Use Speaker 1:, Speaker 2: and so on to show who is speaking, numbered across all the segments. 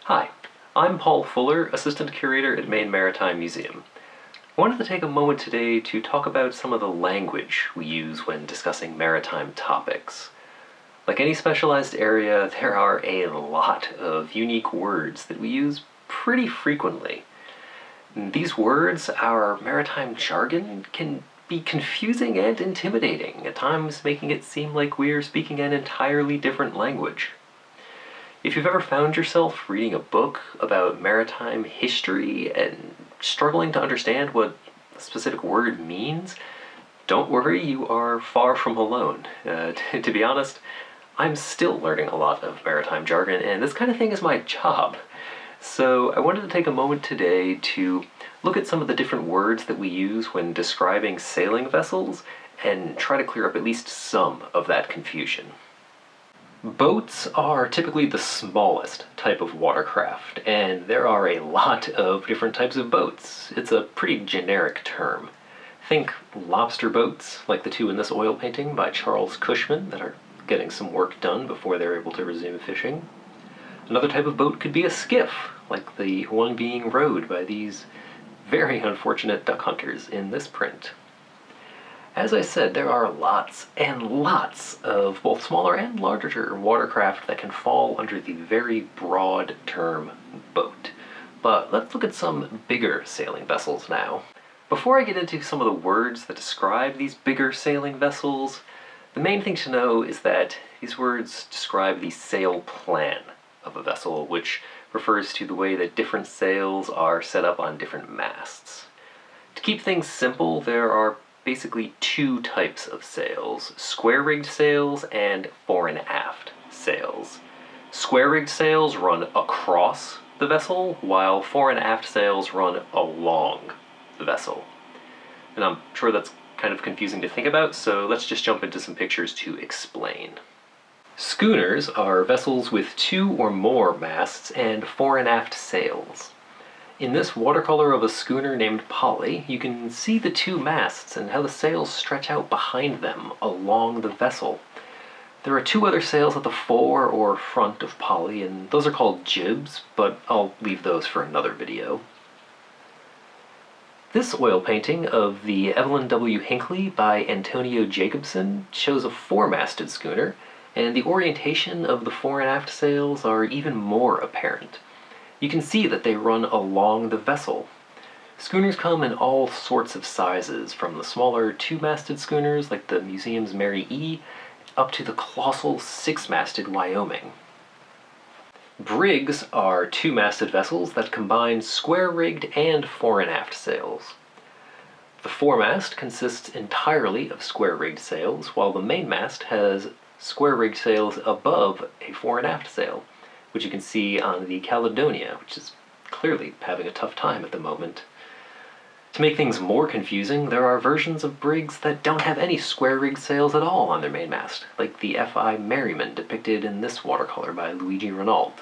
Speaker 1: Hi, I'm Paul Fuller, Assistant Curator at Maine Maritime Museum. I wanted to take a moment today to talk about some of the language we use when discussing maritime topics. Like any specialized area, there are a lot of unique words that we use pretty frequently. And these words, our maritime jargon, can be confusing and intimidating, at times making it seem like we're speaking an entirely different language. If you've ever found yourself reading a book about maritime history and struggling to understand what a specific word means, don't worry, you are far from alone. To be honest, I'm still learning a lot of maritime jargon, and this kind of thing is my job. So I wanted to take a moment today to look at some of the different words that we use when describing sailing vessels and try to clear up at least some of that confusion. Boats are typically the smallest type of watercraft, and there are a lot of different types of boats. It's a pretty generic term. Think lobster boats, like the two in this oil painting by Charles Cushman that are getting some work done before they're able to resume fishing. Another type of boat could be a skiff, like the one being rowed by these very unfortunate duck hunters in this print. As I said, there are lots and lots of both smaller and larger watercraft that can fall under the very broad term boat. But let's look at some bigger sailing vessels now. Before I get into some of the words that describe these bigger sailing vessels, the main thing to know is that these words describe the sail plan of a vessel, which refers to the way that different sails are set up on different masts. To keep things simple, there are basically two types of sails: square-rigged sails and fore and aft sails. Square-rigged sails run across the vessel, while fore and aft sails run along the vessel. And I'm sure that's kind of confusing to think about, so let's just jump into some pictures to explain. Schooners are vessels with two or more masts and fore and aft sails. In this watercolor of a schooner named Polly, you can see the two masts and how the sails stretch out behind them along the vessel. There are two other sails at the fore or front of Polly, and those are called jibs, but I'll leave those for another video. This oil painting of the Evelyn W. Hinckley by Antonio Jacobson shows a four-masted schooner, and the orientation of the fore and aft sails are even more apparent. You can see that they run along the vessel. Schooners come in all sorts of sizes, from the smaller two-masted schooners like the museum's Mary E, up to the colossal six-masted Wyoming. Briggs are two-masted vessels that combine square-rigged and fore and aft sails. The foremast consists entirely of square-rigged sails, while the mainmast has square-rigged sails above a fore and aft sail, which you can see on the Caledonia, which is clearly having a tough time at the moment. To make things more confusing, there are versions of Briggs that don't have any square-rigged sails at all on their mainmast, like the F.I. Merriman depicted in this watercolor by Luigi Rinaldi.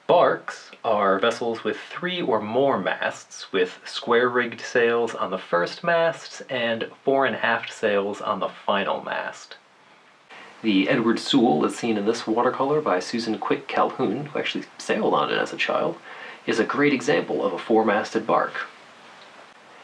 Speaker 1: Barks are vessels with three or more masts, with square-rigged sails on the first mast and fore and aft sails on the final mast. The Edward Sewell, as seen in this watercolor by Susan Quick Calhoun, who actually sailed on it as a child, is a great example of a four-masted bark.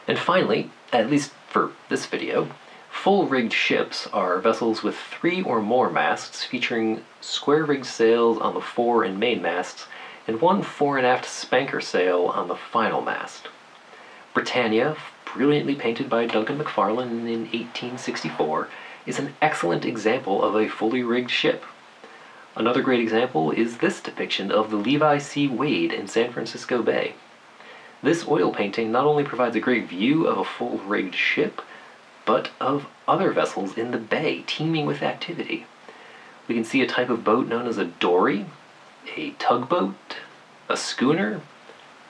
Speaker 1: And finally, at least for this video, full-rigged ships are vessels with three or more masts featuring square-rigged sails on the fore and main masts and one fore and aft spanker sail on the final mast. Britannia, brilliantly painted by Duncan McFarlane in 1864, is an excellent example of a fully rigged ship. Another great example is this depiction of the Levi C. Wade in San Francisco Bay. This oil painting not only provides a great view of a full-rigged ship, but of other vessels in the bay teeming with activity. We can see a type of boat known as a dory, a tugboat, a schooner,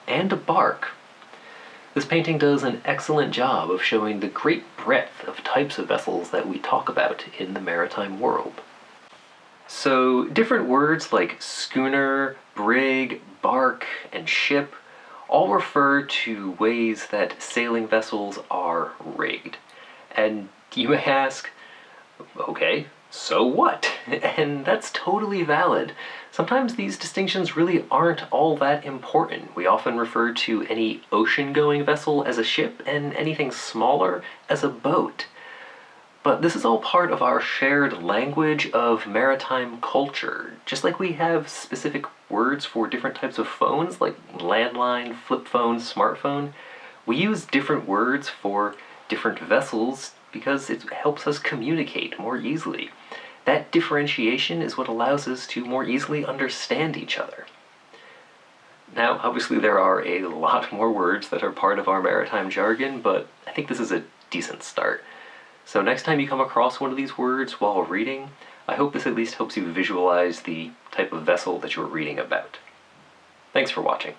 Speaker 1: and a bark. This painting does an excellent job of showing the great breadth of types of vessels that we talk about in the maritime world. So, different words like schooner, brig, bark, and ship all refer to ways that sailing vessels are rigged. And you may ask, okay, So what? And that's totally valid. Sometimes these distinctions really aren't all that important. We often refer to any ocean-going vessel as a ship and anything smaller as a boat. But this is all part of our shared language of maritime culture. Just like we have specific words for different types of phones, like landline, flip phone, smartphone, we use different words for different vessels because it helps us communicate more easily. That differentiation is what allows us to more easily understand each other. Now, obviously there are a lot more words that are part of our maritime jargon, but I think this is a decent start. So next time you come across one of these words while reading, I hope this at least helps you visualize the type of vessel that you're reading about. Thanks for watching.